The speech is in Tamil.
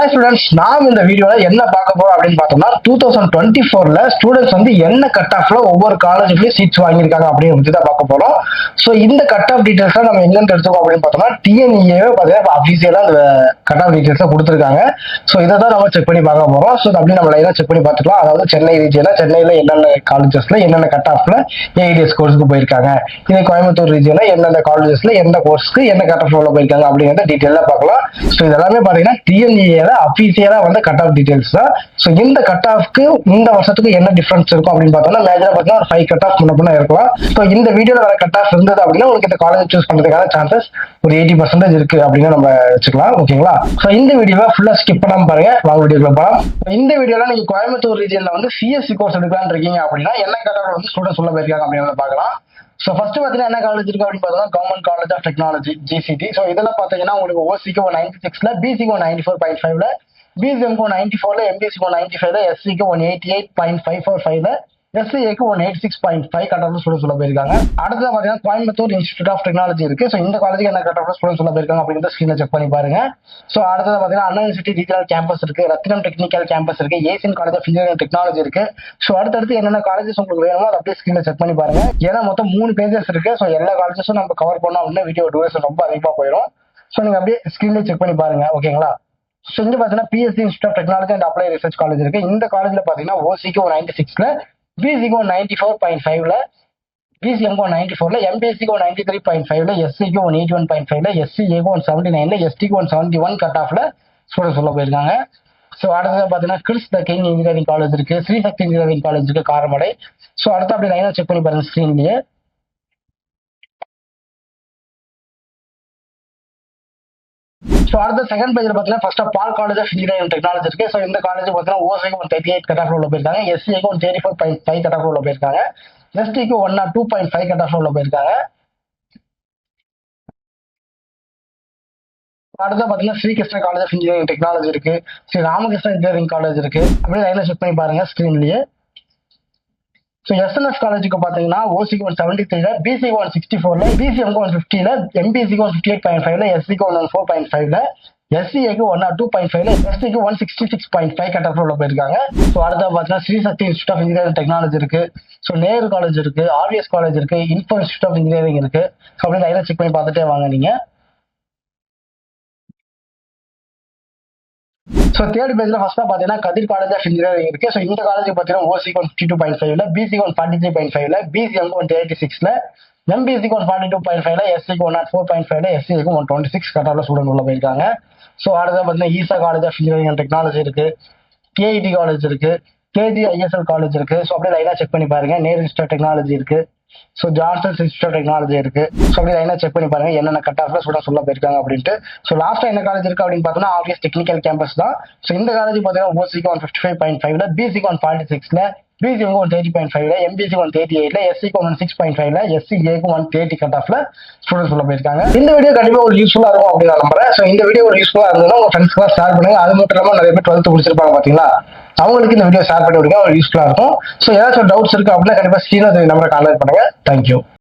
ஹாய் ஸ்டூடெண்ட்ஸ், நாம் இந்த வீடியோல என்ன பார்க்க போறோம் அப்படின்னு பார்த்தோம்னா 2024ல ஸ்டூடெண்ட்ஸ் வந்து என்ன கட் ஆஃப்ல ஒவ்வொரு காலேஜ்லயும் சீட்ஸ் வாங்கியிருக்காங்க அப்படின்னு பத்தி தான் பார்க்க போறோம். ஸோ இந்த கட் ஆஃப் டீடைல்ஸ் நம்ம எங்க எடுத்துக்கோம் அப்படின்னு பார்த்தோம்னா டிஎன்இஏ பார்த்தீங்கன்னா அபிஷியலா அந்த கட் ஆஃப் டீடைல்ஸ் கொடுத்துருக்காங்க. ஸோ இதை தான் நம்ம செக் பண்ணி பார்க்க போறோம். ஸோ அப்படி நம்ம லைனா செக் பண்ணி பார்த்துக்கலாம். அதாவது சென்னை ரீஜியன்ல சென்னையில என்னென்ன காலேஜஸ்ல என்னென்ன கட் ஆஃப்ல ஏஐடிஎஸ் கோர்ஸ்க்கு போயிருக்காங்க, இதே கோயம்புத்தூர் ரீஜியன்ல எந்தெந்த காலேஜஸ்ல எந்த கோர்ஸ்க்கு என்ன கட் ஆஃப்ல போயிருக்காங்க அப்படிங்கிறத டீட்டெயிலா பார்க்கலாம். ஸோ இதெல்லாமே பாத்தீங்கன்னா டிஎன்இஏ அபிஷியலா வந்து கட் ஆஃப் டீடைல்ஸ் தான். ஸோ இந்த கட் ஆஃப்க்கு இந்த வருஷத்துக்கு என்ன டிஃபரன்ஸ் இருக்கும் அப்படின்னு பார்த்தோம்னா மேஜரா பார்த்தீங்கன்னா ஒரு 5 கட் ஆஃப் முன்ன இருக்கலாம். ஸோ இந்த வீடியோல வர கட் ஆஃப் இருந்தது அப்படின்னா உங்களுக்கு இந்த காலேஜ் சூஸ் பண்றதுக்கான சான்சஸ் ஒரு 80% இருக்கு அப்படின்னு நம்ம வச்சுக்கலாம். ஓகேங்களா? ஸோ இந்த வீடியோவை ஃபுல்லா ஸ்கிப் பண்ணாம பாருங்க. வாங்க வீடியோக்குள்ள போகலாம். இந்த வீடியோல நீங்க கோயம்புத்தூர் ரீஜியன்ல வந்து சிஎஸ்சி கோர்ஸ் எடுக்கலாம்னு இருக்கீங்க அப்படின்னா என்ன கட் ஆஃப் வந்து ஸ்டூடெண்ட்ஸ் உள்ள போயிருக்காங்க அப்படின்னு பார்க்கலாம். ஸோ ஃபர்ஸ்ட் பார்த்தீங்கன்னா என்ன காலேஜ் இருக்கு அப்படின்னு பார்த்தீங்கன்னா government college of technology GCT. So இதெல்லாம் பார்த்தீங்கன்னா உங்களுக்கு ஓசிக்கு 96ல, பிசிக்கு 94.5ல, பிசிஎம்க்கு 94ல, எம்பிசிக்கு 95ல, எஸ்சிக்கு 188.545ல, எஸ்சிஏக்கு 186.5 கட் ஆஃப் ஸ்டூடெண்ட்ஸ் உள்ள போயிருக்காங்க. அடுத்தது பார்த்தீங்கன்னா கோயம்புத்தூர் இன்ஸ்டியூட் ஆஃப் டெக்னாலஜி இருக்கு. ஸோ இந்த காலேஜுக்கு என்ன கட் ஆஃப் ஸ்டூடெண்ட்ஸ் உள்ள போயிருக்காங்க அப்படிங்கிறத ஸ்கிரீன்ல செக் பண்ணி பாருங்க. ஸோ அடுத்தது பார்த்தீங்கன்னா அண்ணா யூனிவர்சிட்டி ரீஜனல் கேம்பஸ் இருக்கு, ரத்தினம் டெக்னிக்கல் கேம்பஸ் இருக்கு, Asian college of engineering technology இருக்கு. ஸோ அடுத்தடுத்து என்னென்ன காலேஜஸ் உங்களுக்கு வேணுமோ அதை அப்படியே ஸ்கிரீன்ல செக் பண்ணி பாருங்க. ஏன்னா மொத்தம் 3 பேஜஸ் இருக்கு. ஸோ எல்லா காலேஜஸும் நம்ம கவர் பண்ணோம் அப்படின்னா வீடியோ டூரேஷன் ரொம்ப அதிகமாக போயிடும். ஸோ நீங்க அப்படியே ஸ்கிரீன்ல செக் பண்ணி பாருங்க. ஓகேங்களா? ஸோ இங்க பாத்தீங்கன்னா PSG institute of technology and apply research college இருக்கு. இந்த காலேஜ்ல பாத்தீங்கன்னா ஓசிக்கு 96ல, பிசிக்கு 94.5ல, பிசிஎம்க்கு 94ல, எம்பிஎஸ்சிக்கு 93.5ல, எஸ்சிக்கு 181.5ல, எஸ்சிஏக்கு 179ல, எஸ்டிக்கு 171 கட் ஆஃப்ல ஸ்டூடெண்ட்ஸ் உள்ள போயிருக்காங்க. ஸோ அடுத்தது பாத்தீங்கன்னா Chris the king engineering college இருக்கு, ஸ்ரீசக்தி இன்ஜினியரிங் காலேஜ் இருக்கு காரமடை. ஸோ அடுத்து அப்படி லைனா செக் பண்ணி பாருங்க ஸ்கிரீன்லயே. ஸோ அடுத்த செகண்ட் பேஜ்ல பார்த்தீங்கன்னா ஃபர்ஸ்ட் பால் காலேஜ் ஆஃப் இன்ஜினியரிங் டெக்னாலஜி இருக்கு. ஸோ இந்த காலேஜ் பார்த்தீங்கன்னா ஓசிக்கு 138 கட் ஆஃப் உள்ள போயிருக்காங்க, எஸ்சிக்கு 134.5 கட் ஆஃப் உள்ள போயிருக்காங்க, எஸ்டிக்கு 102.5 கட் ஆஃப் உள்ள போயிருக்காங்க. அடுத்த பாத்தீங்கன்னா Sri Krishna college of engineering technology இருக்கு, ஸ்ரீ ராமகிருஷ்ணா இன்ஜினியரிங் காலேஜ் இருக்கு. அப்படியே லைனா செக் பண்ணி பாருங்க ஸ்கிரீன்லயே. ஸோ எஸ்என்எஸ் காலேஜுக்கு பார்த்தீங்கன்னா ஓசிக்கு 173ல, பிசிக்கு 164ல, பிசிஎம்க்கு 150ல, எம்பிசிக்கு 158.5ல, எஸ்சிக்கு 114.5ல, எஸ்சிஏக்கு 102.5ல, எஸ்டிக்கு 166.5 கட் ஆஃப் உள்ள போயிருக்காங்க. ஸோ அடுத்த பார்த்தீங்கன்னா Sri Shakthi institute of engineering technology இருக்கு, ஸோ நேரு காலேஜ் இருக்கு, ஆர்விஎஸ் காலேஜ் இருக்கு, இன்ஃபோ இன்ஸ்டியூட் ஆஃப் இன்ஜினியரிங் இருக்கு. ஸோ அப்படியே லைனா செக் பண்ணி பார்த்துட்டே வாங்க நீங்க. ஸோ தேர்ட் பேஜ்ல ஃபர்ஸ்ட் பாத்தீங்கன்னா கதிர் காலேஜ் ஆஃப் இன்ஜினியரிங் இருக்கு. ஸோ இந்த காலேஜ் பாத்தீங்கன்னா ஓசிக்கு 152.5ல, பிசிக்கு 143.5ல, பிசிஎம்க்கு 186ல, எம்பிசிக்கு 142.5ல, எஸ்சிக்கு 104.5ல, எஸ்சிக்கு 126 கட் ஆஃப்ல ஸ்டூடெண்ட் உள்ள போயிருக்காங்க. ஸோ அடுத்த பாத்தீங்கன்னா Easa college of engineering and technology இருக்கு, கேஐடி காலேஜ் இருக்கு, கேஜி ஐஎஸ்எல் காலேஜ் இருக்கு. ஸோ அப்படியே லைனா செக் பண்ணி பாருங்க. நேரு இன்ஸ்டியூட் ஆஃப் டெக்னாலஜி இருக்கு, so Jansons institute of technology இருக்கு. ஸோ அப்படி லைனா செக் பண்ணி பாருங்க என்னென்ன கட் ஆஃப்ல ஸ்டூடெண்ட்ஸ் உள்ள போயிருக்காங்க அப்படின்ட்டு. ஸோ லாஸ்டா என்ன காலேஜ் இருக்கு அப்படின்னு பார்த்தோம்னா ஆர்விஎஸ் டெக்னிக்கல் கேம்பஸ் தான். ஸோ இந்த காலேஜ் பார்த்தீங்கன்னா ஓசிக்கு 155.5ல, பிசிக்கு 146ல, பிசிஎம்க்கு 130.5ல, எம்பிசிக்கு 138ல, எஸ்சிக்கு 106.5ல, எஸ்சிஏக்கு 130 கட் ஆஃப்ல ஸ்டூடெண்ட்ஸ் உள்ள போயிருக்காங்க. இந்த வீடியோ கண்டிப்பா ஒரு யூஸ்ஃபுல்லா இருக்கும் அப்படின்னு நான் நம்புறேன். ஸோ இந்த வீடியோ ஒரு யூஸ்ஃபுல்லா இருந்ததுன்னா உங்க ஃப்ரெண்ட்ஸ்க்கு ஷேர் பண்ணுங்க. அது மட்டும் இல்லாம நிறைய பேர் 12th முடிச்சிருப்பாங்க பாத்தீங்களா, அவங்களுக்கு இந்த வீடியோ ஷேர் பண்ணி விடுங்க, ஒரு யூஸ்ஃபுல்லா இருக்கும். ஸோ ஏதாச்சும் டவுட்ஸ் இருக்கு அப்படின்னா கண்டிப்பா ஸ்ரீநாத் நம்பரை கான்டாக்ட் பண்ணுங்க. தேங்க்யூ.